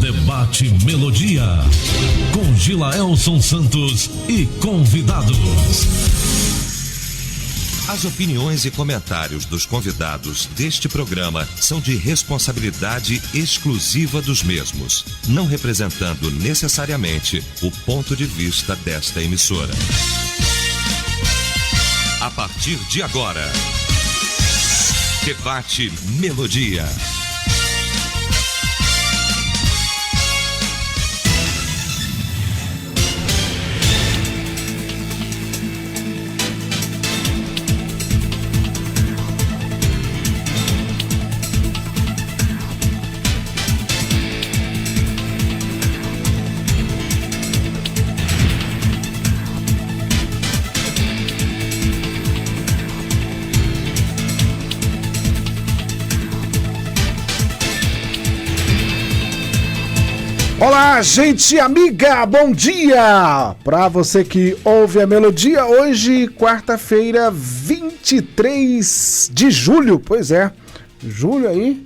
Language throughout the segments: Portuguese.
Debate Melodia, com Gilaelson Santos e convidados. As opiniões e comentários dos convidados deste programa são de responsabilidade exclusiva dos mesmos, não representando necessariamente o ponto de vista desta emissora. A partir de agora, Debate Melodia. Olá, gente amiga, bom dia! Para você que ouve a Melodia, hoje, quarta-feira, 23 de julho, pois é, julho aí,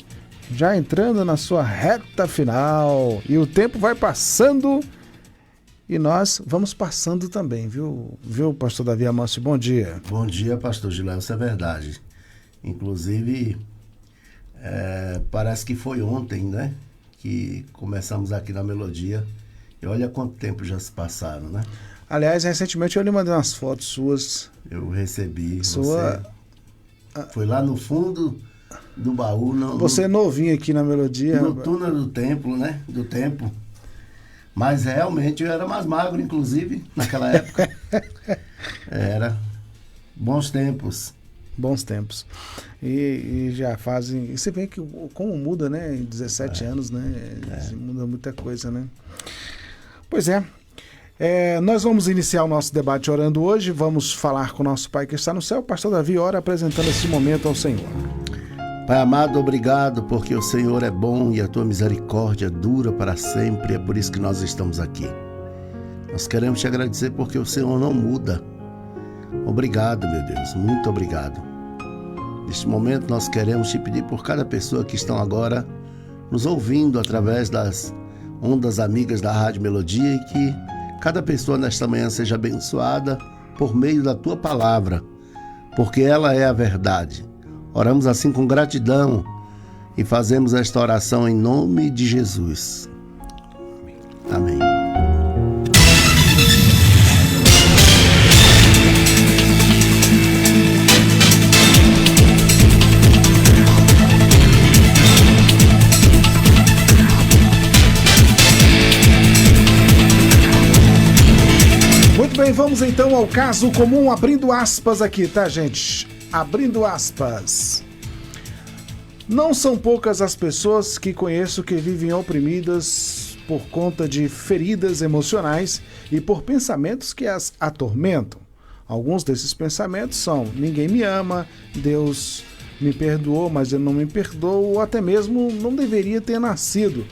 já entrando na sua reta final, e o tempo vai passando e nós vamos passando também, viu pastor Davi Amâncio? Bom dia. Bom dia, pastor Gilaelson, isso é verdade. Inclusive, parece que foi ontem, né? Que começamos aqui na Melodia. E olha quanto tempo já se passaram, né? Aliás, recentemente eu lhe mandei umas fotos suas. Eu recebi. Você foi lá no fundo do baú. Você é novinho aqui na Melodia. No túnel do templo, né? Do tempo. Mas realmente eu era mais magro, inclusive, naquela época. Era bons tempos. Bons tempos. E já fazem... E você vê que como muda, né? Em 17 anos, né? Muda muita coisa, né? Pois é. Nós vamos iniciar o nosso debate orando hoje. Vamos falar com o nosso Pai que está no céu. Pastor Davi ora apresentando esse momento ao Senhor. Pai amado, obrigado porque o Senhor é bom e a tua misericórdia dura para sempre. É por isso que nós estamos aqui. Nós queremos te agradecer porque o Senhor não muda. Obrigado, meu Deus, muito obrigado. Neste momento nós queremos te pedir por cada pessoa que estão agora nos ouvindo através das ondas amigas da Rádio Melodia e que cada pessoa nesta manhã seja abençoada por meio da tua palavra, porque ela é a verdade. Oramos assim com gratidão e fazemos esta oração em nome de Jesus. Amém. Vamos então ao caso comum, abrindo aspas aqui, tá, gente? Abrindo aspas. Não são poucas as pessoas que conheço que vivem oprimidas por conta de feridas emocionais e por pensamentos que as atormentam. Alguns desses pensamentos são: ninguém me ama, Deus me perdoou, mas eu não me perdoo, ou até mesmo não deveria ter nascido.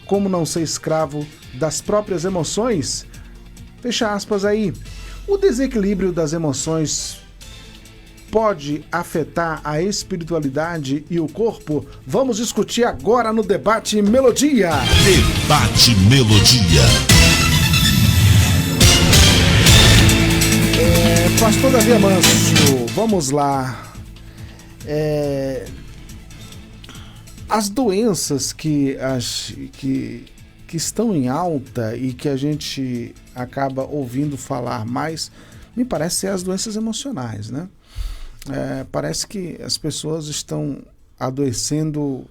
Como não ser escravo das próprias emoções? Fecha aspas aí. O desequilíbrio das emoções pode afetar a espiritualidade e o corpo? Vamos discutir agora no Debate Melodia. Debate Melodia. Pastor Davi Amâncio, vamos lá. As doenças que estão em alta e que a gente acaba ouvindo falar mais, me parece ser as doenças emocionais, né? Parece que as pessoas estão adoecendo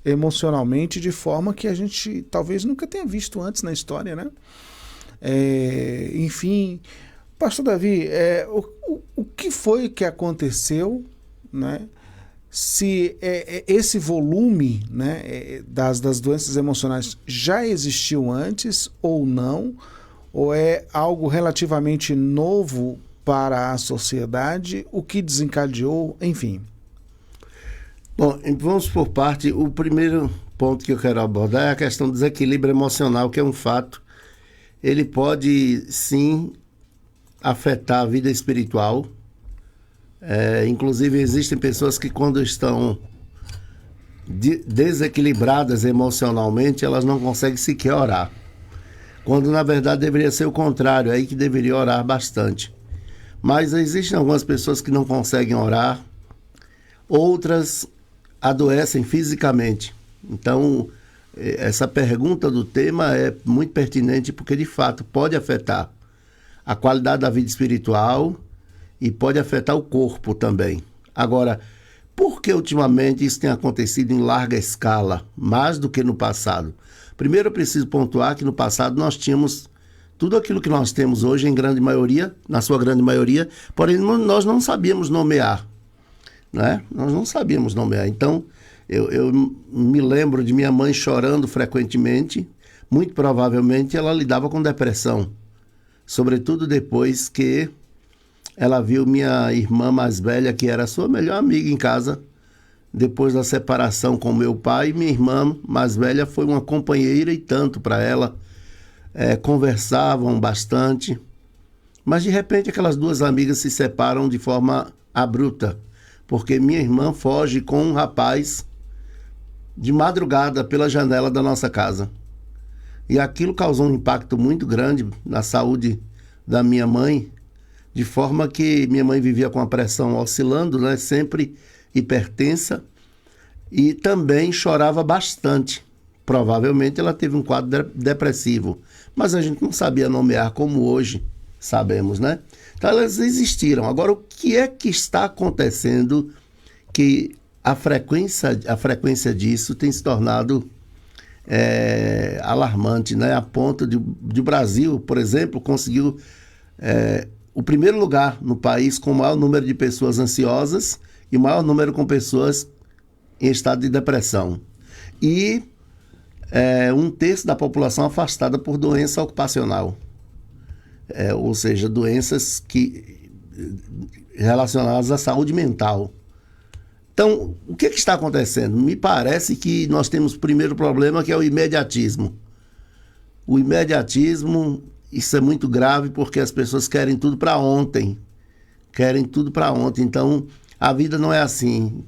emocionalmente de forma que a gente talvez nunca tenha visto antes na história, né? Enfim, pastor Davi, o que foi que aconteceu, né? Se esse volume, né, das doenças emocionais já existiu antes ou não, ou é algo relativamente novo para a sociedade, o que desencadeou, enfim. Bom, vamos por parte. O primeiro ponto que eu quero abordar é a questão do desequilíbrio emocional, que é um fato. Ele pode, sim, afetar a vida espiritual. Inclusive, existem pessoas que, quando estão desequilibradas emocionalmente, elas não conseguem sequer orar. Quando na verdade deveria ser o contrário, é aí que deveria orar bastante. Mas existem algumas pessoas que não conseguem orar, outras adoecem fisicamente. Então, essa pergunta do tema é muito pertinente porque, de fato, pode afetar a qualidade da vida espiritual e pode afetar o corpo também. Agora, por que ultimamente isso tem acontecido em larga escala, mais do que no passado? Primeiro, eu preciso pontuar que no passado nós tínhamos tudo aquilo que nós temos hoje, em grande maioria, na sua grande maioria, porém nós não sabíamos nomear, né? Nós não sabíamos nomear. Então, eu me lembro de minha mãe chorando frequentemente, muito provavelmente ela lidava com depressão, sobretudo depois que ela viu minha irmã mais velha, que era a sua melhor amiga em casa, depois da separação com meu pai. Minha irmã mais velha foi uma companheira e tanto para ela, conversavam bastante, mas de repente aquelas duas amigas se separam de forma abrupta, porque minha irmã foge com um rapaz de madrugada pela janela da nossa casa. E aquilo causou um impacto muito grande na saúde da minha mãe, de forma que minha mãe vivia com a pressão oscilando, né, sempre hipertensa, e também chorava bastante. Provavelmente ela teve um quadro depressivo, mas a gente não sabia nomear como hoje sabemos, né? Então elas existiram. Agora, o que é que está acontecendo que a frequência disso tem se tornado alarmante, né? A ponto de o Brasil, por exemplo, conseguiu o primeiro lugar no país com o maior número de pessoas ansiosas e o maior número com pessoas em estado de depressão. E 1/3 da população afastada por doença ocupacional. Ou seja, doenças relacionadas à saúde mental. Então, o que está acontecendo? Me parece que nós temos o primeiro problema, que é o imediatismo. O imediatismo, isso é muito grave porque as pessoas querem tudo para ontem. Querem tudo para ontem. Então, a vida não é assim.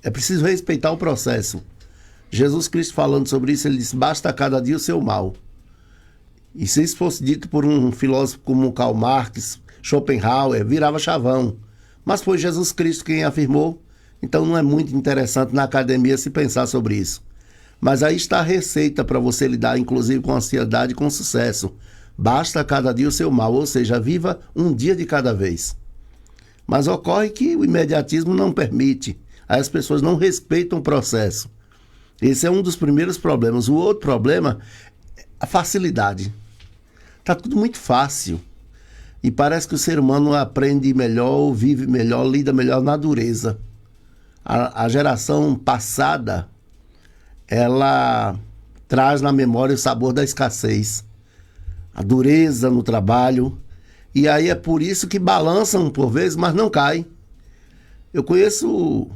É preciso respeitar o processo. Jesus Cristo, falando sobre isso, ele disse: basta cada dia o seu mal. E se isso fosse dito por um filósofo como Karl Marx, Schopenhauer, virava chavão. Mas foi Jesus Cristo quem afirmou, então não é muito interessante na academia se pensar sobre isso. Mas aí está a receita para você lidar, inclusive, com ansiedade e com sucesso. Basta cada dia o seu mal, ou seja, viva um dia de cada vez. Mas ocorre que o imediatismo não permite, aí as pessoas não respeitam o processo. Esse é um dos primeiros problemas. O outro problema é a facilidade. Está tudo muito fácil. E parece que o ser humano aprende melhor, vive melhor, lida melhor na dureza. A geração passada, ela traz na memória o sabor da escassez, a dureza no trabalho. E aí é por isso que balançam por vezes, mas não caem. Eu conheço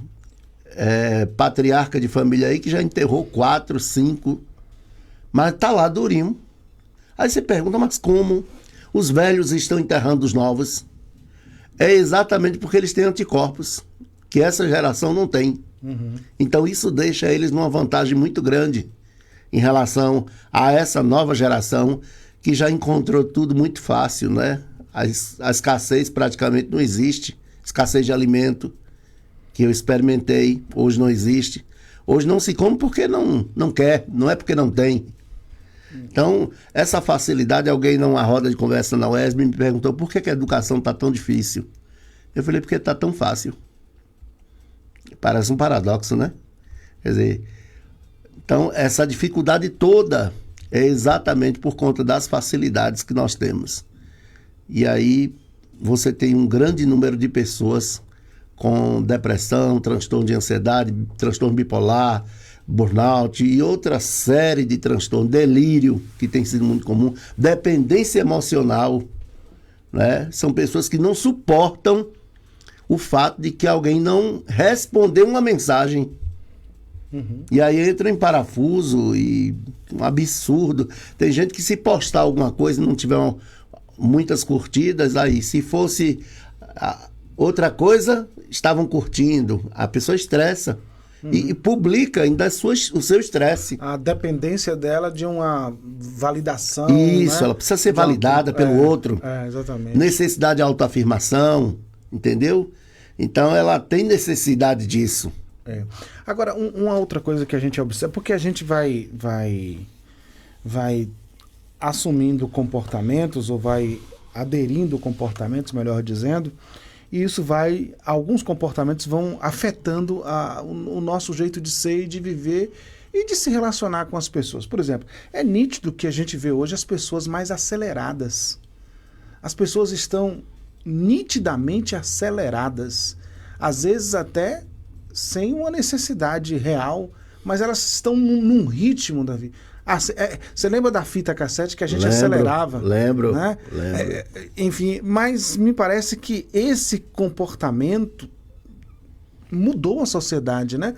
patriarca de família aí que já enterrou 4, 5, mas tá lá durinho. Aí você pergunta, mas como os velhos estão enterrando os novos? É exatamente porque eles têm anticorpos, que essa geração não tem. Uhum. Então isso deixa eles numa vantagem muito grande em relação a essa nova geração que já encontrou tudo muito fácil, né? A escassez praticamente não existe, escassez de alimento, que eu experimentei, hoje não existe. Hoje não se come porque não quer, não é porque não tem. Então, essa facilidade, alguém numa roda de conversa na UESB me perguntou por que a educação está tão difícil. Eu falei, porque está tão fácil. Parece um paradoxo, né? Quer dizer, então essa dificuldade toda é exatamente por conta das facilidades que nós temos. E aí você tem um grande número de pessoas com depressão, transtorno de ansiedade, transtorno bipolar, burnout e outra série de transtornos, delírio, que tem sido muito comum, dependência emocional, né? São pessoas que não suportam o fato de que alguém não respondeu uma mensagem. Uhum. E aí entra em parafuso e um absurdo. Tem gente que se postar alguma coisa e não tiver muitas curtidas, aí se fosse outra coisa, estavam curtindo. A pessoa estressa. e publica ainda o seu estresse. A dependência dela de uma validação. Isso, né? ela precisa ser validada pelo outro. Exatamente. Necessidade de autoafirmação, entendeu? Então ela tem necessidade disso. Agora, uma outra coisa que a gente observa, porque a gente vai assumindo comportamentos, ou vai aderindo comportamentos, melhor dizendo, e isso alguns comportamentos vão afetando o nosso jeito de ser e de viver e de se relacionar com as pessoas. Por exemplo, é nítido que a gente vê hoje as pessoas mais aceleradas. As pessoas estão nitidamente aceleradas, às vezes até sem uma necessidade real, mas elas estão num ritmo da vida. Você lembra da fita cassete que a gente acelerava? Lembro. Né? Enfim, mas me parece que esse comportamento mudou a sociedade, né?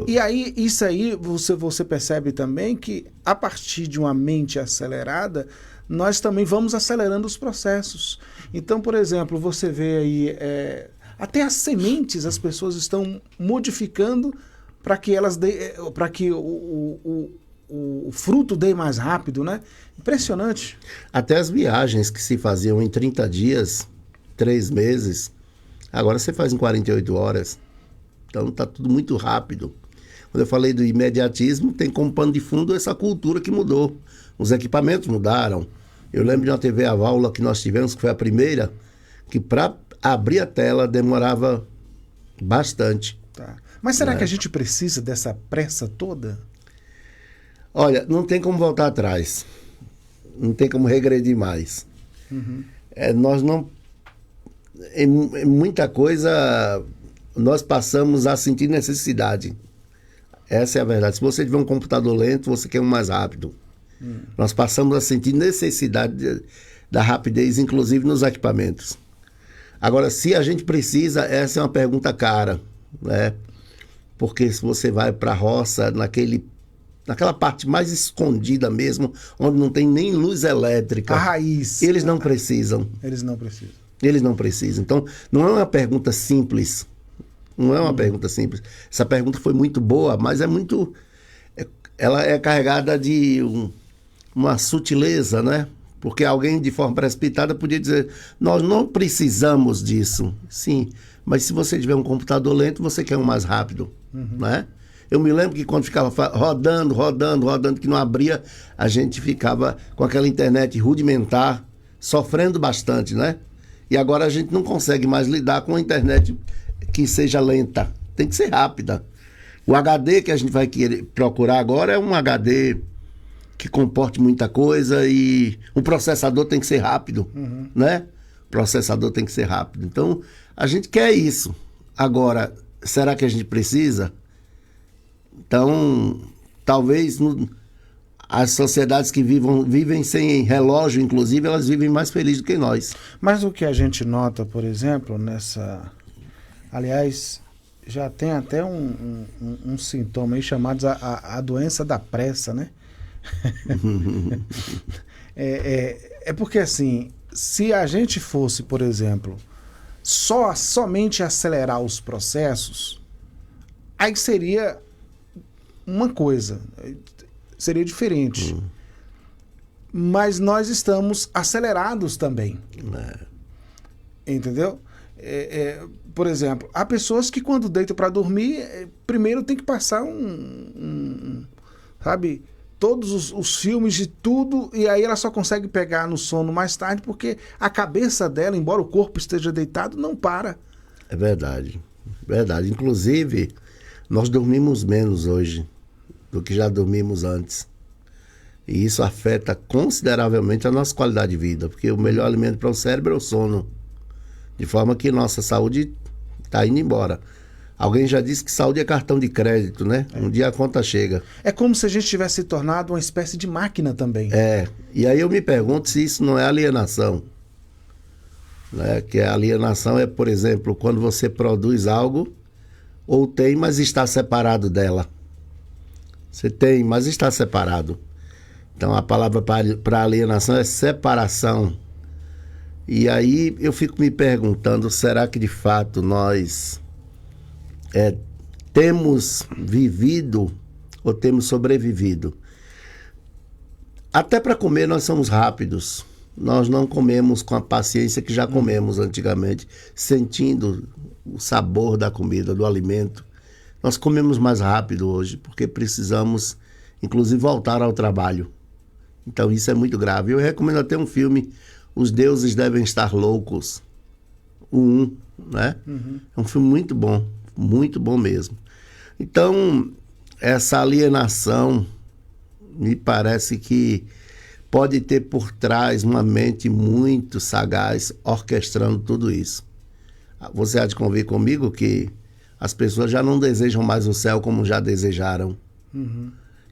E aí, isso aí, você percebe também que a partir de uma mente acelerada, nós também vamos acelerando os processos. Então, por exemplo, você vê aí, até as sementes as pessoas estão modificando para que o fruto dê mais rápido, né? Impressionante. Até as viagens que se faziam em 30 dias, 3 meses, agora você faz em 48 horas. Então tá tudo muito rápido. Quando eu falei do imediatismo, tem como pano de fundo essa cultura que mudou. Os equipamentos mudaram. Eu lembro de uma TV a válvula que nós tivemos, que foi a primeira, que para abrir a tela demorava bastante. Tá. Mas será que a gente precisa dessa pressa toda? Olha, não tem como voltar atrás. Não tem como regredir mais. Nós não... Em muita coisa, nós passamos a sentir necessidade. Essa é a verdade. Se você tiver um computador lento, você quer um mais rápido. Nós passamos a sentir necessidade da rapidez, inclusive nos equipamentos. Agora, se a gente precisa, essa é uma pergunta cara, né? Porque se você vai para a roça, naquela parte mais escondida mesmo, onde não tem nem luz elétrica. A raiz. Eles não precisam. Eles não precisam. Eles não precisam. Então, não é uma pergunta simples. Não é uma pergunta simples. Essa pergunta foi muito boa, mas é muito... Ela é carregada de uma sutileza, né? Porque alguém de forma precipitada podia dizer, nós não precisamos disso. Sim, mas se você tiver um computador lento, você quer um mais rápido, né? Eu me lembro que quando ficava rodando, que não abria, a gente ficava com aquela internet rudimentar, sofrendo bastante, né? E agora a gente não consegue mais lidar com a internet que seja lenta. Tem que ser rápida. O HD que a gente vai querer procurar agora é um HD que comporte muita coisa e o processador tem que ser rápido, né? O processador tem que ser rápido. Então, a gente quer isso. Agora, será que a gente precisa? Então, talvez as sociedades que vivem sem relógio, inclusive, elas vivem mais felizes do que nós. Mas o que a gente nota, por exemplo, aliás, já tem até um sintoma aí chamado a doença da pressa, né? É porque assim, se a gente fosse, por exemplo, somente acelerar os processos, aí seria uma coisa, seria diferente. Mas nós estamos acelerados também. Entendeu? Por exemplo, há pessoas que quando deitam para dormir, primeiro tem que passar sabe, todos os filmes de tudo, e aí ela só consegue pegar no sono mais tarde, porque a cabeça dela, embora o corpo esteja deitado, não para. É verdade. Verdade. Inclusive, nós dormimos menos hoje do que já dormimos antes. E isso afeta consideravelmente a nossa qualidade de vida, porque o melhor alimento para o cérebro é o sono. De forma que nossa saúde está indo embora. Alguém já disse que saúde é cartão de crédito, né? Um dia a conta chega. É como se a gente tivesse se tornado uma espécie de máquina também. E aí eu me pergunto se isso não é alienação. Né? Que a alienação é, por exemplo, quando você produz algo, ou tem, mas está separado dela. Você tem, mas está separado. Então a palavra para alienação é separação. E aí eu fico me perguntando, será que de fato nós temos vivido ou temos sobrevivido. Até para comer nós somos rápidos. Nós não comemos com a paciência que já comemos antigamente, sentindo o sabor da comida, do alimento. Nós comemos mais rápido hoje, porque precisamos, inclusive, voltar ao trabalho. Então isso é muito grave. Eu recomendo até um filme, Os Deuses Devem Estar Loucos, o 1, né? É um filme muito bom mesmo. Então, essa alienação me parece que pode ter por trás uma mente muito sagaz orquestrando tudo isso. Você há de convir comigo que as pessoas já não desejam mais o céu como já desejaram.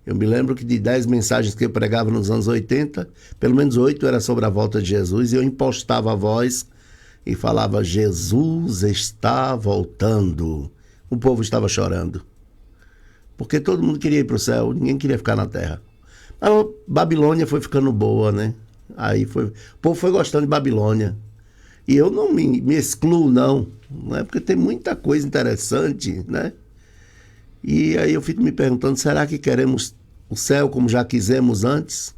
Eu me lembro que de 10 mensagens que eu pregava nos anos 80, pelo menos 8 era sobre a volta de Jesus, e eu impostava a voz e falava: Jesus está voltando. O povo estava chorando, porque todo mundo queria ir para o céu, ninguém queria ficar na terra. A Babilônia foi ficando boa, né? Aí o povo foi gostando de Babilônia. E eu não me excluo, não é? Porque tem muita coisa interessante, né? E aí eu fico me perguntando, será que queremos o céu como já quisemos antes?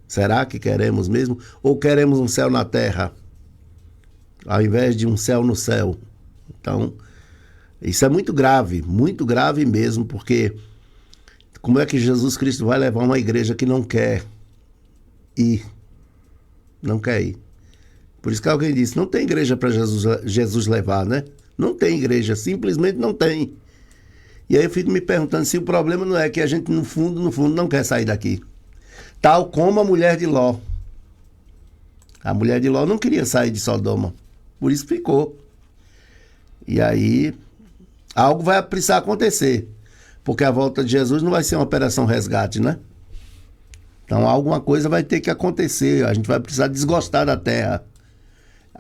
Será que queremos mesmo? Ou queremos um céu na terra, ao invés de um céu no céu? Então, isso é muito grave mesmo, porque como é que Jesus Cristo vai levar uma igreja que não quer ir? Não quer ir. Por isso que alguém disse, não tem igreja para Jesus levar, né? Não tem igreja, simplesmente não tem. E aí eu fico me perguntando se o problema não é que a gente, no fundo, não quer sair daqui. Tal como a mulher de Ló. A mulher de Ló não queria sair de Sodoma, por isso ficou. E aí, algo vai precisar acontecer, porque a volta de Jesus não vai ser uma operação resgate, né? Então alguma coisa vai ter que acontecer, a gente vai precisar desgostar da terra.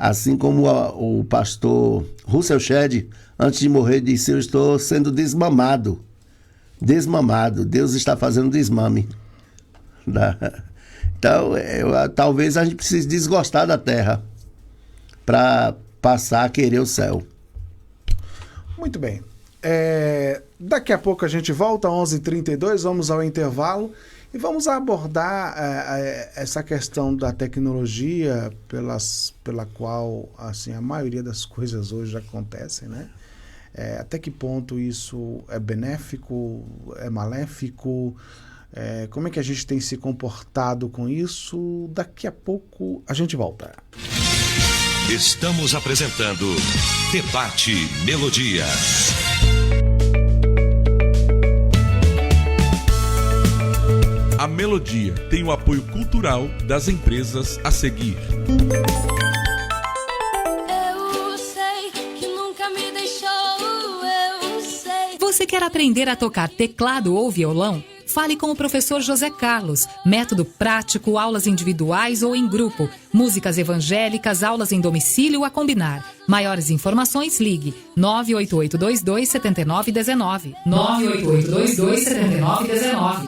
Assim como o pastor Russell Shedd, antes de morrer, disse: eu estou sendo desmamado. Desmamado. Deus está fazendo desmame. Então, talvez a gente precise desgostar da terra para passar a querer o céu. Muito bem. Daqui a pouco a gente volta, 11h32, vamos ao intervalo. E vamos abordar essa questão da tecnologia pela qual assim, a maioria das coisas hoje acontecem, né? Até que ponto isso é benéfico, é maléfico? Como é que a gente tem se comportado com isso? Daqui a pouco a gente volta. Estamos apresentando Debate Melodia. A Melodia tem o apoio cultural das empresas a seguir. Eu sei que nunca me deixou, eu sei. Você quer aprender a tocar teclado ou violão? Fale com o professor José Carlos. Método prático, aulas individuais ou em grupo. Músicas evangélicas, aulas em domicílio a combinar. Maiores informações, ligue 98822-7919. 98822-7919.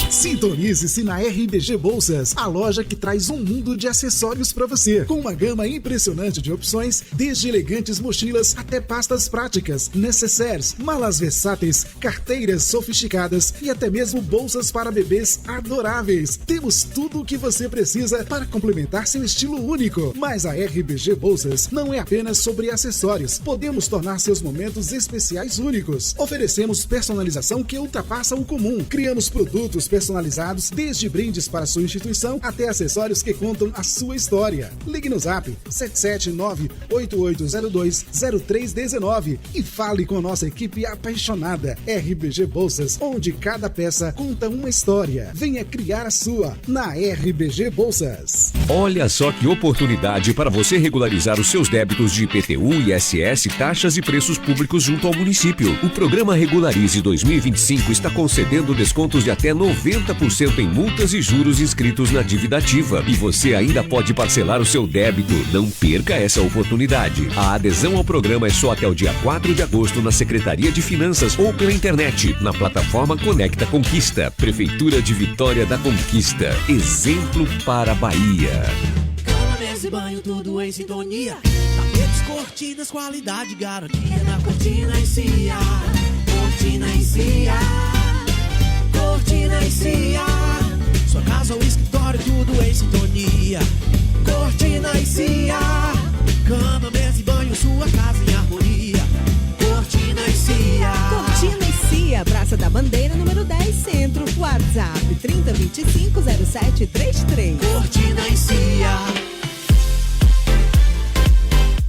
Sintonize-se na RBG Bolsas, a loja que traz um mundo de acessórios para você, com uma gama impressionante de opções, desde elegantes mochilas até pastas práticas, necessaires, malas versáteis, carteiras sofisticadas e até mesmo bolsas para bebês adoráveis. Temos tudo o que você precisa para complementar seu estilo único. Mas a RBG Bolsas não é apenas sobre acessórios. Podemos tornar seus momentos especiais únicos. Oferecemos personalização que ultrapassa o comum. Criamos produtos personalizados, desde brindes para sua instituição até acessórios que contam a sua história. Ligue no zap 779-8802-0319 e fale com nossa equipe apaixonada. RBG Bolsas, onde cada peça conta uma história. Venha criar a sua na RBG Bolsas. Olha só que oportunidade para você regularizar os seus débitos de IPTU, ISS, taxas e preços públicos junto ao município. O programa Regularize 2025 está concedendo descontos de até 90% em multas e juros inscritos na dívida ativa. E você ainda pode parcelar o seu débito. Não perca essa oportunidade. A adesão ao programa é só até o dia 4 de agosto na Secretaria de Finanças ou pela internet, na plataforma Conecta Conquista. Prefeitura de Vitória da Conquista. Exemplo para a Bahia. mesa e banho, tudo em sintonia. Tapetes, cortinas, qualidade, garantia na Cortina e Cia. Cortina e Cia. Cortina e Cia. Sua casa ou escritório, tudo em sintonia. Cortina e Cia. Cama, mesa e banho, sua casa em harmonia. Cortina e Cia. Cortina e Cia, Praça da Bandeira, número 10, Centro. WhatsApp 30250733. Cortina e Cia.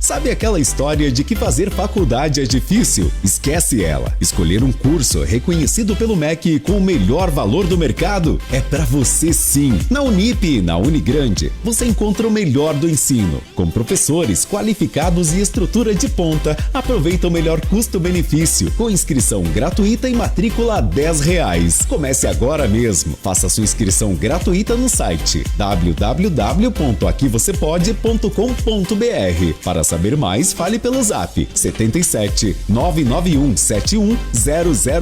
Sabe aquela história de que fazer faculdade é difícil? Esquece ela. Escolher um curso reconhecido pelo MEC com o melhor valor do mercado é pra você sim. Na Unip e na Unigrande, você encontra o melhor do ensino. Com professores qualificados e estrutura de ponta, aproveita o melhor custo-benefício, com inscrição gratuita e matrícula R$10. Comece agora mesmo. Faça sua inscrição gratuita no site www.aquivocêpode.com.br. Para saber mais, fale pelo Zap 77 991 71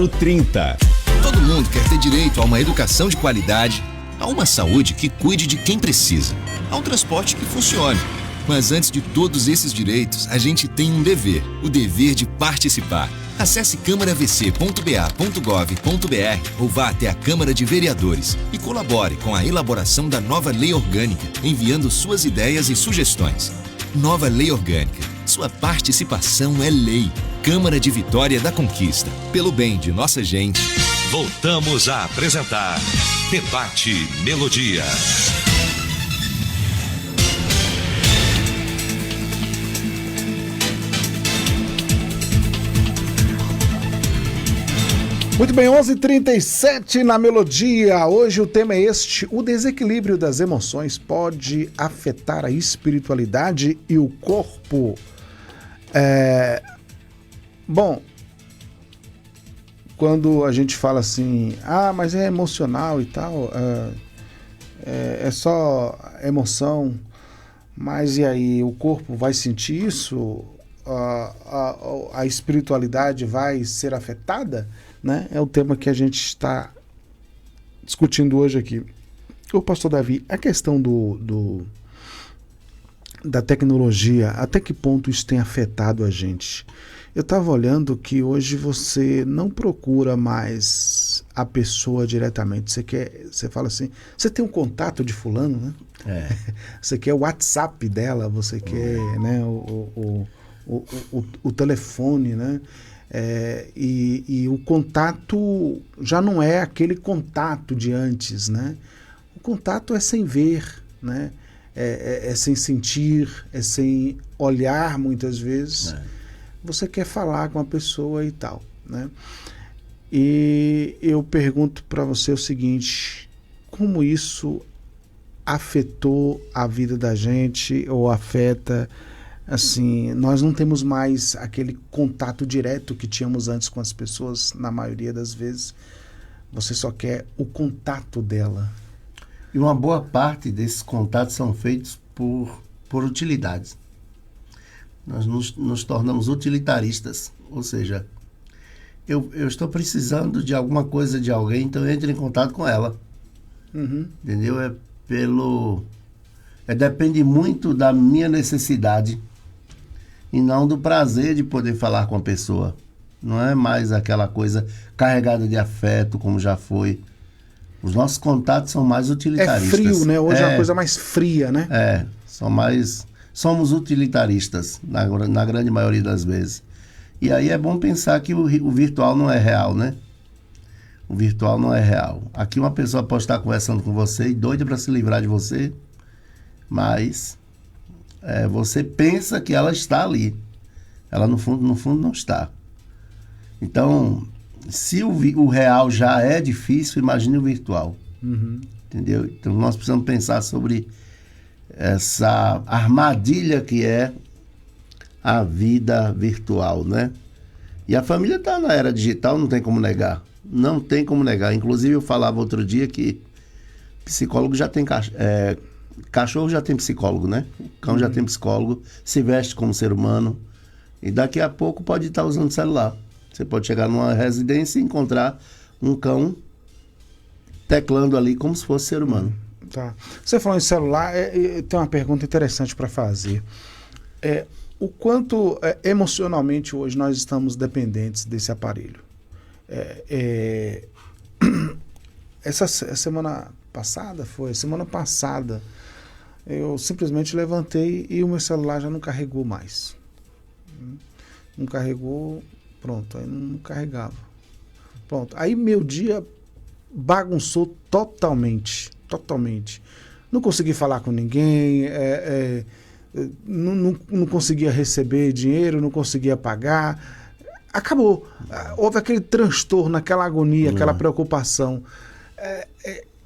0030. Todo mundo quer ter direito a uma educação de qualidade, a uma saúde que cuide de quem precisa, a um transporte que funcione. Mas antes de todos esses direitos, a gente tem um dever, o dever de participar. Acesse câmaravc.ba.gov.br ou vá até a Câmara de Vereadores e colabore com a elaboração da nova lei orgânica, enviando suas ideias e sugestões. Nova Lei Orgânica. Sua participação é lei. Câmara de Vitória da Conquista. Pelo bem de nossa gente. Voltamos a apresentar Debate Melodia. Muito bem, 11h37 na Melodia. Hoje o tema é este: o desequilíbrio das emoções pode afetar a espiritualidade e o corpo. Bom, quando a gente fala assim, mas é emocional e tal, é só emoção, mas e aí, o corpo vai sentir isso? A espiritualidade vai ser afetada? Né? É o tema que a gente está discutindo hoje aqui. O pastor Davi, a questão da tecnologia, até que ponto isso tem afetado a gente? Eu estava olhando que hoje você não procura mais a pessoa diretamente. Você fala assim, você tem um contato de fulano, né? Você quer o WhatsApp dela, você quer, né, o telefone, né? E o contato já não é aquele contato de antes, né? O contato é sem ver, né? É sem sentir, é sem olhar muitas vezes. Você quer falar com a pessoa e tal, né? E eu pergunto para você o seguinte: como isso afetou a vida da gente ou afeta? Assim, nós não temos mais aquele contato direto que tínhamos antes com as pessoas, na maioria das vezes. Você só quer o contato dela. E uma boa parte desses contatos são feitos por utilidades. Nós nos tornamos utilitaristas, ou seja, eu estou precisando de alguma coisa de alguém, então eu entro em contato com ela. Entendeu? Depende muito da minha necessidade e não do prazer de poder falar com a pessoa. Não é mais aquela coisa carregada de afeto como já foi. Os nossos contatos são mais utilitaristas. É frio, né? Hoje é uma coisa mais fria, né? Somos utilitaristas na grande maioria das vezes. E aí é bom pensar que o virtual não é real, né? O virtual não é real. Aqui uma pessoa pode estar conversando com você e doida para se livrar de você, mas você pensa que ela está ali. Ela no fundo não está. Então, se o real já é difícil, imagine o virtual. Entendeu? Então nós precisamos pensar sobre essa armadilha que é a vida virtual, né? E a família está na era digital, não tem como negar. Não tem como negar. Inclusive eu falava outro dia que psicólogo já tem cachorro já tem psicólogo, né? O cão já tem psicólogo, se veste como ser humano e daqui a pouco pode estar usando celular. Você pode chegar numa residência e encontrar um cão teclando ali como se fosse ser humano. Tá. Você falou em celular, tem uma pergunta interessante para fazer. O quanto emocionalmente hoje nós estamos dependentes desse aparelho? Essa semana passada, eu simplesmente levantei e o meu celular já não carregou mais. Não carregou, pronto, aí não carregava. Pronto, aí meu dia bagunçou totalmente. Não consegui falar com ninguém, não conseguia receber dinheiro, não conseguia pagar. Acabou. Houve aquele transtorno, aquela agonia, aquela preocupação.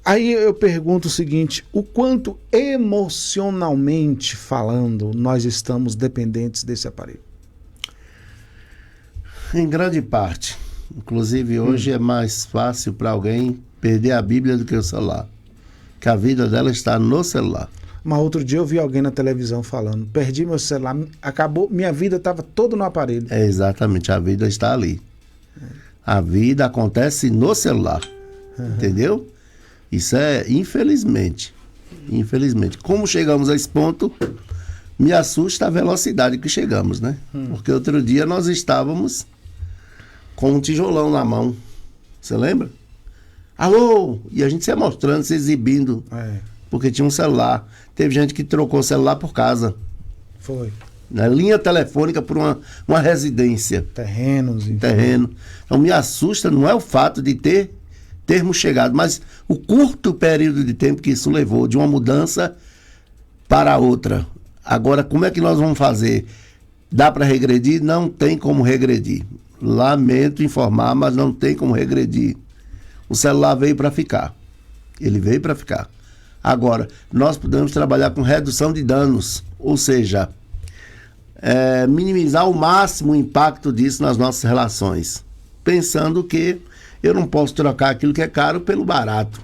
Aí eu pergunto o seguinte: o quanto emocionalmente falando nós estamos dependentes desse aparelho? Em grande parte. Inclusive hoje é mais fácil para alguém perder a Bíblia do que o celular. Que a vida dela está no celular. Mas outro dia eu vi alguém na televisão falando: perdi meu celular, acabou, minha vida estava toda no aparelho. Exatamente, a vida está ali. A vida acontece no celular. Entendeu? Isso é, infelizmente. Como chegamos a esse ponto, me assusta a velocidade que chegamos, né? Porque outro dia nós estávamos com um tijolão na mão. Você lembra? Alô! E a gente se mostrando, se exibindo. Porque tinha um celular. Teve gente que trocou o celular por casa. Foi. Na linha telefônica por uma residência. Terreno. Então me assusta, não é o fato de termos chegado, mas o curto período de tempo que isso levou de uma mudança para outra. Agora, como é que nós vamos fazer? Dá para regredir? Não tem como regredir. Lamento informar, mas não tem como regredir. O celular veio para ficar. Ele veio para ficar. Agora, nós podemos trabalhar com redução de danos, ou seja, minimizar ao máximo o impacto disso nas nossas relações, pensando que eu não posso trocar aquilo que é caro pelo barato,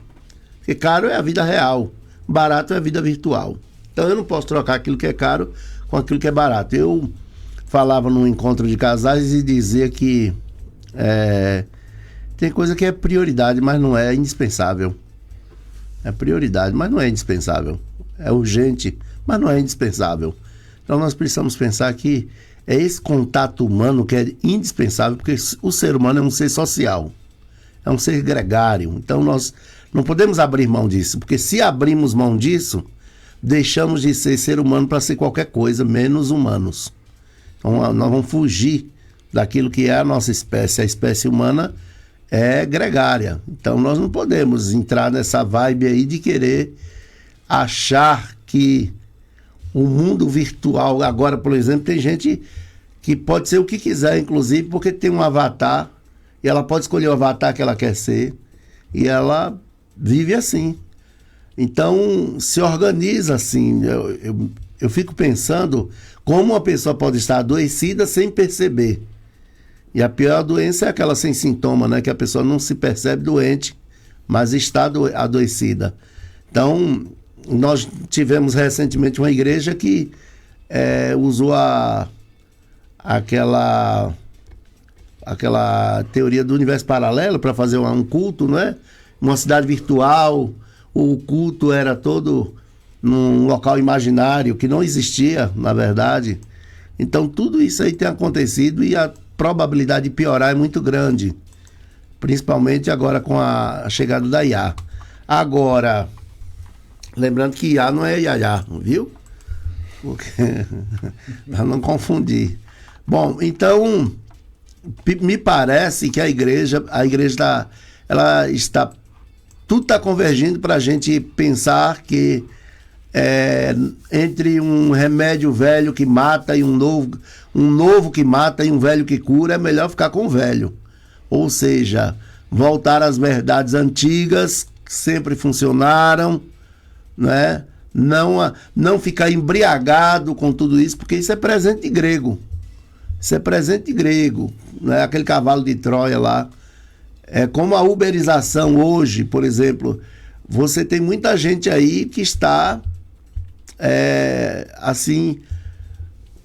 porque caro é a vida real, barato é a vida virtual. Então eu não posso trocar aquilo que é caro com aquilo que é barato. Eu falava num encontro de casais e dizia que tem coisa que é prioridade, mas não é indispensável. É prioridade, mas não é indispensável. É urgente, mas não é indispensável. Então nós precisamos pensar que é esse contato humano que é indispensável, porque o ser humano é um ser social, é um ser gregário. Então nós não podemos abrir mão disso, porque se abrimos mão disso, deixamos de ser humano para ser qualquer coisa, menos humanos. Então nós vamos fugir daquilo que é a nossa espécie. A espécie humana é gregária. Então nós não podemos entrar nessa vibe aí de querer achar que o mundo virtual, agora, por exemplo, tem gente que pode ser o que quiser, inclusive, porque tem um avatar, e ela pode escolher o avatar que ela quer ser, e ela vive assim. Então, se organiza assim. Eu fico pensando como uma pessoa pode estar adoecida sem perceber. E a pior doença é aquela sem sintoma, né? Que a pessoa não se percebe doente, mas está adoecida. Então, nós tivemos recentemente uma igreja que usou aquela teoria do universo paralelo para fazer um culto, não é? Uma cidade virtual. O culto era todo num local imaginário que não existia, na verdade. Então, tudo isso aí tem acontecido e a probabilidade de piorar é muito grande, principalmente agora com a chegada da IA. Agora, lembrando que IA não é Iaiá, viu? Para não confundir. Bom, então, me parece que a igreja está tudo está convergindo para a gente pensar que entre um remédio velho que mata e um novo que mata e um velho que cura, é melhor ficar com o velho. Ou seja, voltar às verdades antigas que sempre funcionaram, né? Não ficar embriagado com tudo isso, porque isso é presente grego. Isso é presente grego, né? Aquele cavalo de Troia lá. É como a uberização hoje, por exemplo. Você tem muita gente aí que está assim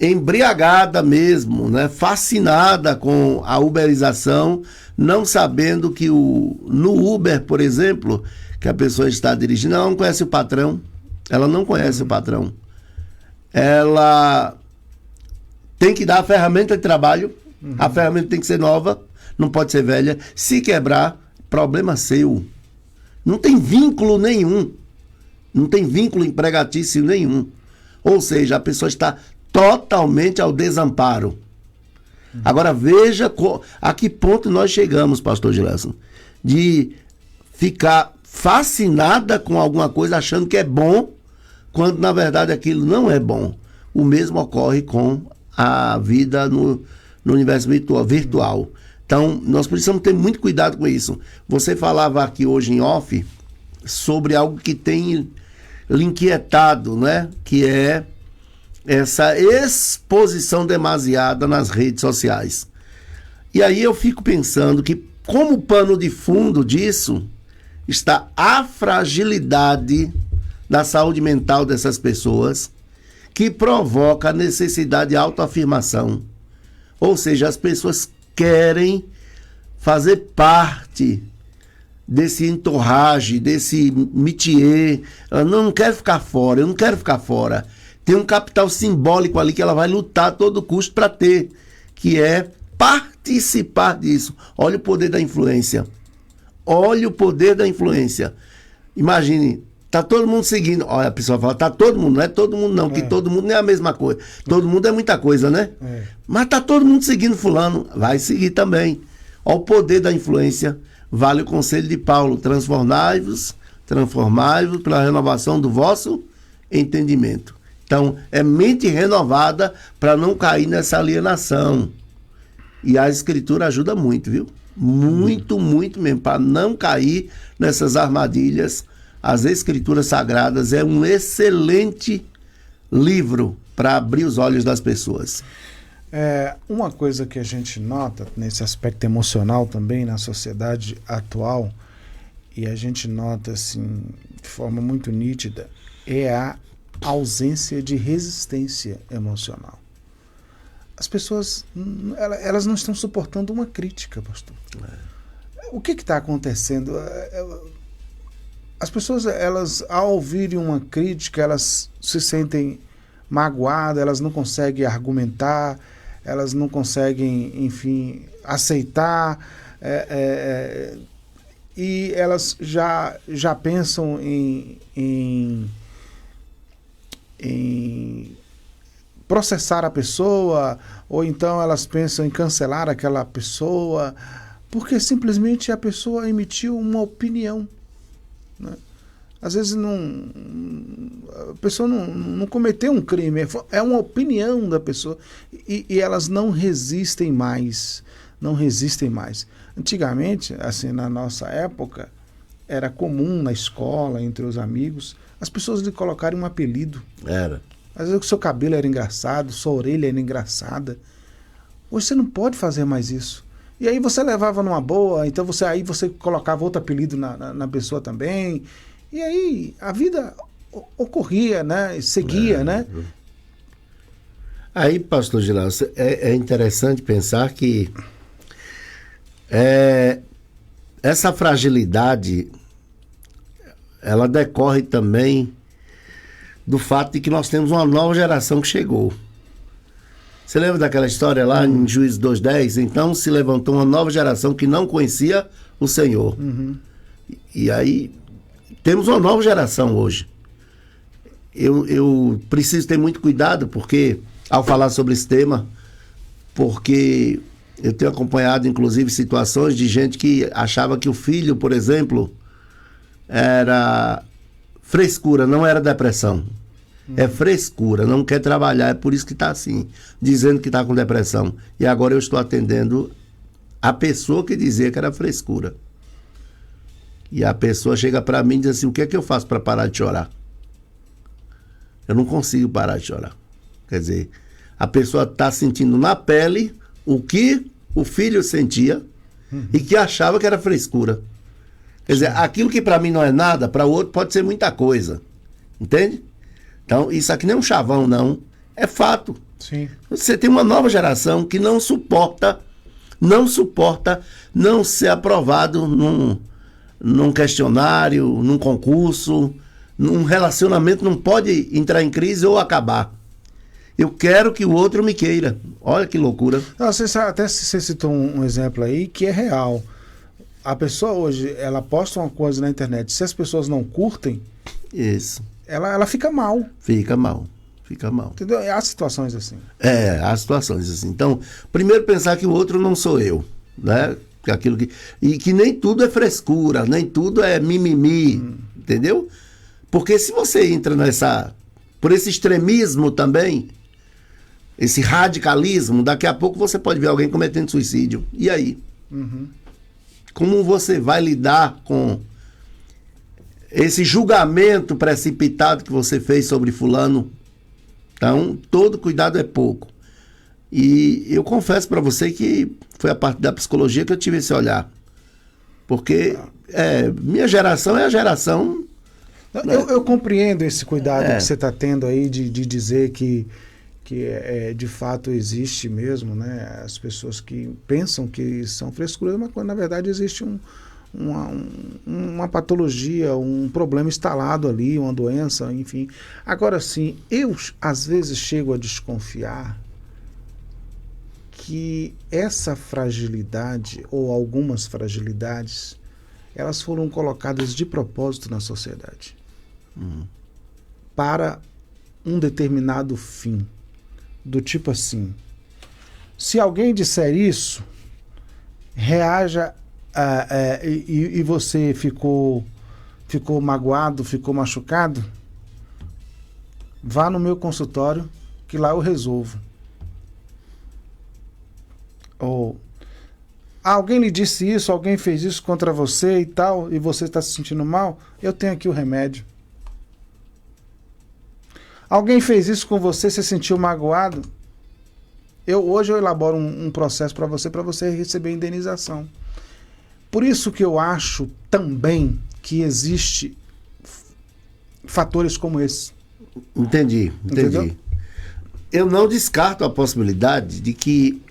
embriagada mesmo, né? Fascinada com a uberização, não sabendo que no Uber, por exemplo, que a pessoa está dirigindo, ela não conhece o patrão, ela não conhece o patrão. Ela tem que dar a ferramenta de trabalho, a ferramenta tem que ser nova, não pode ser velha. Se quebrar, problema seu. Não tem vínculo nenhum. Não tem vínculo empregatício nenhum. Ou seja, a pessoa está totalmente ao desamparo. Agora veja a que ponto nós chegamos, pastor Gilson, de ficar fascinada com alguma coisa achando que é bom, quando na verdade aquilo não é bom. O mesmo ocorre com a vida no universo virtual. Então, nós precisamos ter muito cuidado com isso. Você falava aqui hoje em off sobre algo que tem lhe inquietado, né? Que é essa exposição demasiada nas redes sociais. E aí eu fico pensando que, como pano de fundo disso, está a fragilidade da saúde mental dessas pessoas, que provoca a necessidade de autoafirmação. Ou seja, as pessoas querem fazer parte desse entourage, desse métier. Ela não quer ficar fora, eu não quero ficar fora. Tem um capital simbólico ali que ela vai lutar a todo custo para ter, que é participar disso. Olha o poder da influência. Olha o poder da influência. Imagine, tá todo mundo seguindo. Olha, a pessoa fala, tá todo mundo, não é todo mundo não, que todo mundo não é a mesma coisa. Todo mundo é muita coisa, né? Mas tá todo mundo seguindo fulano, vai seguir também. Olha o poder da influência. Vale o conselho de Paulo, transformai-vos pela renovação do vosso entendimento. Então, é mente renovada para não cair nessa alienação. E a escritura ajuda muito, viu? Muito, muito mesmo, para não cair nessas armadilhas. As escrituras sagradas é um excelente livro para abrir os olhos das pessoas. Uma coisa que a gente nota nesse aspecto emocional também na sociedade atual, e a gente nota assim de forma muito nítida, é a ausência de resistência emocional. As pessoas, elas não estão suportando uma crítica, pastor. O que está acontecendo? As pessoas, elas, ao ouvirem uma crítica, elas se sentem magoadas, elas não conseguem argumentar, elas não conseguem, enfim, aceitar, e elas já pensam em processar a pessoa, ou então elas pensam em cancelar aquela pessoa, porque simplesmente a pessoa emitiu uma opinião, né? Às vezes a pessoa não cometeu um crime, é uma opinião da pessoa, e elas não resistem mais. Antigamente, assim, na nossa época, era comum na escola, entre os amigos, as pessoas lhe colocarem um apelido. Era. Às vezes o seu cabelo era engraçado, sua orelha era engraçada. Hoje você não pode fazer mais isso. E aí você levava numa boa, então você colocava outro apelido na pessoa também. E aí a vida ocorria, né? Seguia, né? Aí, pastor Gilson, é interessante pensar que essa fragilidade, ela decorre também do fato de que nós temos uma nova geração que chegou. Você lembra daquela história lá em Juízes 2:10? Então se levantou uma nova geração que não conhecia o Senhor. E aí temos uma nova geração hoje. Eu preciso ter muito cuidado ao falar sobre esse tema, porque eu tenho acompanhado inclusive situações de gente que achava que o filho, por exemplo, era frescura, não era depressão. É frescura, não quer trabalhar, é por isso que está assim, dizendo que está com depressão. E agora eu estou atendendo a pessoa que dizia que era frescura. E a pessoa chega para mim e diz assim, o que é que eu faço para parar de chorar? Eu não consigo parar de chorar. Quer dizer, a pessoa está sentindo na pele o que o filho sentia e que achava que era frescura. Quer dizer, aquilo que para mim não é nada, para o outro pode ser muita coisa. Entende? Então, isso aqui não é um chavão, não. É fato. Sim. Você tem uma nova geração que não suporta não ser aprovado num questionário, num concurso, num relacionamento, não pode entrar em crise ou acabar. Eu quero que o outro me queira. Olha que loucura. Não, você citou um exemplo aí que é real. A pessoa hoje, ela posta uma coisa na internet, se as pessoas não curtem, isso, ela fica mal. Fica mal. Entendeu? Há situações assim. Há situações assim. Então, primeiro pensar que o outro não sou eu, né? E que nem tudo é frescura, nem tudo é mimimi, entendeu? Porque se você entra por esse extremismo também, esse radicalismo, daqui a pouco você pode ver alguém cometendo suicídio. E aí? Como você vai lidar com esse julgamento precipitado que você fez sobre fulano? Então, todo cuidado é pouco. E eu confesso para você que foi a parte da psicologia que eu tive esse olhar. Porque minha geração é a geração... Eu compreendo esse cuidado que você está tendo aí de dizer que de fato existe mesmo, né? As pessoas que pensam que são frescuras, mas quando na verdade existe uma patologia, um problema instalado ali, uma doença, enfim. Agora sim, eu às vezes chego a desconfiar que essa fragilidade, ou algumas fragilidades, elas foram colocadas de propósito na sociedade para um determinado fim, do tipo assim, se alguém disser isso, reaja e você ficou magoado, ficou machucado, vá no meu consultório que lá eu resolvo. Ou alguém lhe disse isso, alguém fez isso contra você e tal, e você está se sentindo mal, eu tenho aqui o remédio. Alguém fez isso com você, você se sentiu magoado, hoje eu elaboro um processo para você receber indenização. Por isso que eu acho também que existe fatores como esse. Entendi. Entendeu? Eu não descarto a possibilidade de que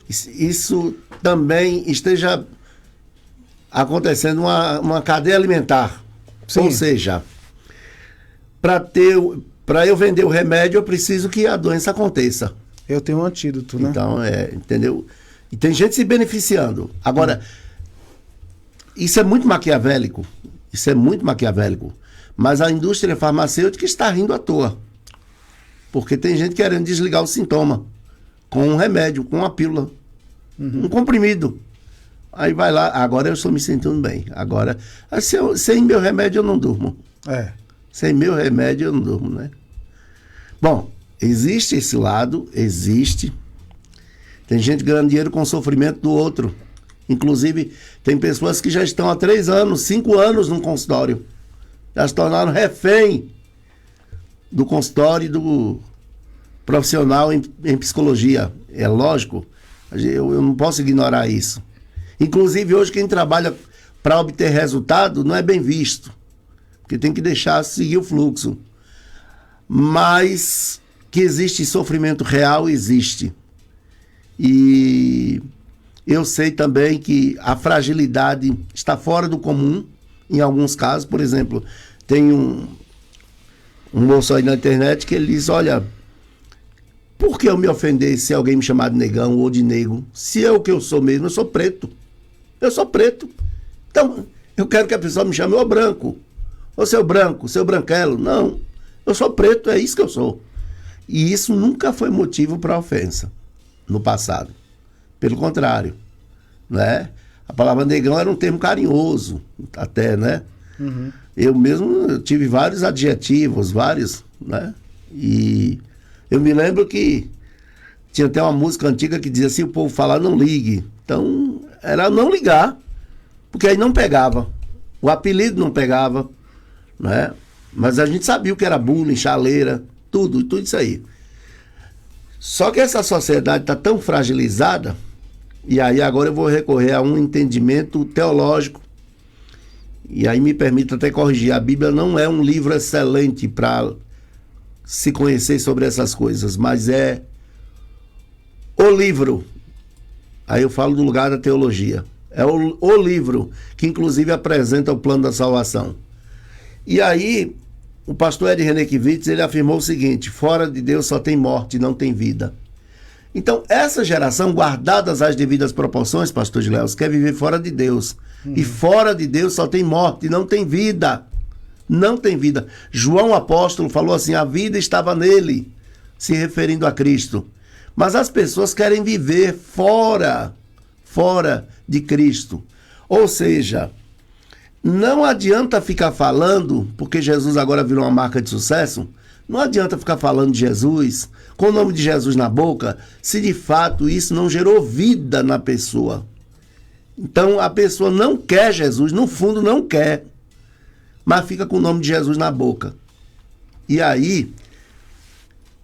isso também esteja acontecendo uma cadeia alimentar. Sim. Ou seja, para eu vender o remédio, eu preciso que a doença aconteça. Eu tenho um antídoto, né? Então, entendeu? E tem gente se beneficiando. Agora, isso é muito maquiavélico. Mas a indústria farmacêutica está rindo à toa. Porque tem gente querendo desligar o sintoma com um remédio, com uma pílula, um comprimido. Aí vai lá, agora eu estou me sentindo bem. Agora, sem meu remédio eu não durmo. Sem meu remédio eu não durmo, né? Bom, existe esse lado, existe. Tem gente ganhando dinheiro com o sofrimento do outro. Inclusive, tem pessoas que já estão há 3 anos, 5 anos no consultório. Já se tornaram refém do consultório e do profissional em psicologia. É lógico, eu não posso ignorar isso. Inclusive, hoje, quem trabalha para obter resultado não é bem visto. Porque tem que deixar seguir o fluxo. Mas que existe sofrimento real, existe. E eu sei também que a fragilidade está fora do comum, em alguns casos. Por exemplo, tem um moço aí na internet que ele diz, olha, por que eu me ofender se alguém me chamar de negão ou de negro? Se é o que eu sou mesmo, eu sou preto. Eu sou preto. Então, eu quero que a pessoa me chame ô branco, ô seu branco, seu branquelo. Não, eu sou preto, é isso que eu sou. E isso nunca foi motivo para ofensa no passado. Pelo contrário, né? A palavra negão era um termo carinhoso, até, né? Eu mesmo tive vários adjetivos, né? E eu me lembro que tinha até uma música antiga que dizia assim, o povo falar não ligue. Então, era não ligar, porque aí não pegava. O apelido não pegava, né? Mas a gente sabia o que era bullying, chaleira, tudo isso aí. Só que essa sociedade está tão fragilizada, e aí agora eu vou recorrer a um entendimento teológico, e aí me permita até corrigir, a Bíblia não é um livro excelente para se conhecer sobre essas coisas, mas é o livro. Aí eu falo do lugar da teologia. É o livro que inclusive apresenta o plano da salvação. E aí, o pastor Ed René Kivitz, ele afirmou o seguinte: fora de Deus só tem morte, não tem vida. Então, essa geração, guardadas as devidas proporções, pastor Gileus, quer viver fora de Deus. E fora de Deus só tem morte, não tem vida. Não tem vida. João apóstolo falou assim: a vida estava nele, se referindo a Cristo. Mas as pessoas querem viver fora de Cristo. Ou seja, não adianta ficar falando, porque Jesus agora virou uma marca de sucesso, não adianta ficar falando de Jesus, com o nome de Jesus na boca, se de fato isso não gerou vida na pessoa. Então a pessoa não quer Jesus, no fundo não quer, mas fica com o nome de Jesus na boca. E aí,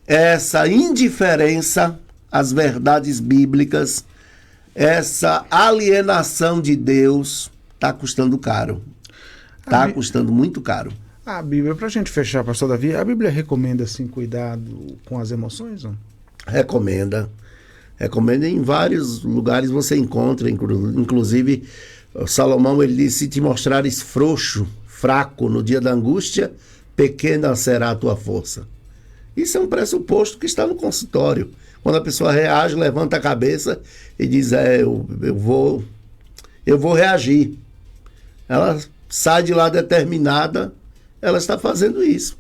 essa indiferença às verdades bíblicas, essa alienação de Deus, está custando caro. Está custando muito caro. A Bíblia, para a gente fechar, pastor Davi, a Bíblia recomenda assim, cuidado com as emoções? Não? Recomenda. Recomenda, em vários lugares você encontra, inclusive Salomão, ele diz: se te mostrares frouxo, fraco no dia da angústia, pequena será a tua força. Isso é um pressuposto que está no consultório. Quando a pessoa reage, levanta a cabeça e diz: eu vou reagir. Ela sai de lá determinada, ela está fazendo isso.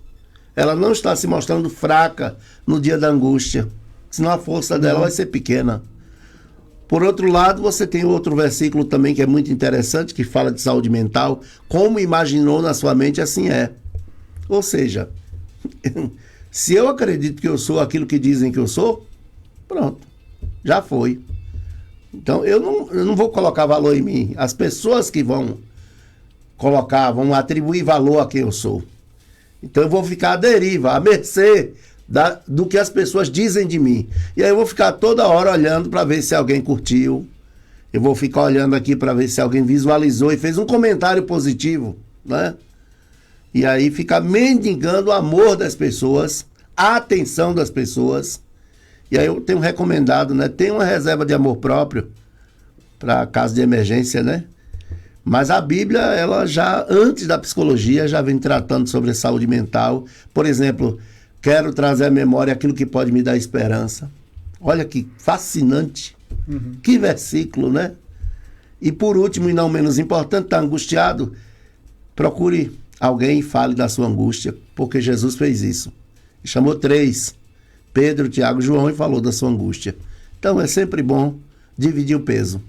Ela não está se mostrando fraca no dia da angústia, senão a força dela vai ser pequena. Por outro lado, você tem outro versículo também que é muito interessante, que fala de saúde mental. Como imaginou na sua mente, assim é. Ou seja, se eu acredito que eu sou aquilo que dizem que eu sou, pronto, já foi. Então eu não vou colocar valor em mim. As pessoas que vão vão atribuir valor a quem eu sou. Então eu vou ficar à deriva, à mercê do que as pessoas dizem de mim. E aí eu vou ficar toda hora olhando para ver se alguém curtiu. Eu vou ficar olhando aqui para ver se alguém visualizou e fez um comentário positivo, né? E aí ficar mendigando o amor das pessoas, a atenção das pessoas. E aí eu tenho recomendado, né? Tem uma reserva de amor próprio para caso de emergência, né? Mas a Bíblia, ela já, antes da psicologia, já vem tratando sobre a saúde mental. Por exemplo, quero trazer à memória aquilo que pode me dar esperança. Olha que fascinante. Que versículo, né? E por último, e não menos importante, está angustiado? Procure alguém e fale da sua angústia, porque Jesus fez isso. Chamou 3, Pedro, Tiago e João, e falou da sua angústia. Então é sempre bom dividir o peso.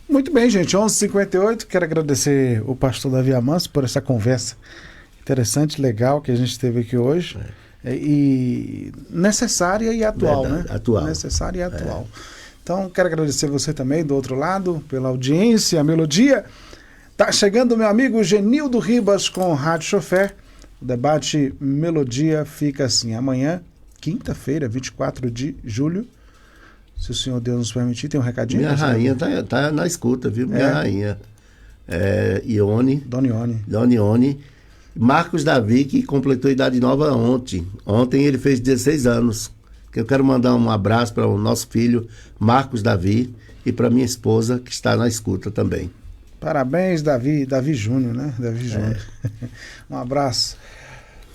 Muito bem, gente, 11h58, quero agradecer o pastor Davi Amâncio por essa conversa interessante, legal, que a gente teve aqui hoje, e necessária e atual, verdade, né? Atual. Necessária e atual. Então, quero agradecer você também, do outro lado, pela audiência, a melodia. Tá chegando meu amigo Genildo Ribas com o Rádio Chofer. O debate Melodia fica assim, amanhã, quinta-feira, 24 de julho, se o Senhor Deus nos permitir, tem um recadinho? Minha rainha tá na escuta, viu? Minha rainha. Dona Ione. Marcos Davi, que completou idade nova ontem. Ontem ele fez 16 anos. Eu quero mandar um abraço para o nosso filho, Marcos Davi, e para minha esposa, que está na escuta também. Parabéns, Davi Júnior, né? Davi Júnior. Um abraço.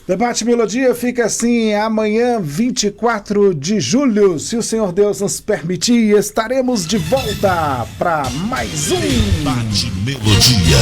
Debate Melodia fica assim, amanhã, 24 de julho, se o Senhor Deus nos permitir, estaremos de volta para mais um Debate Melodia.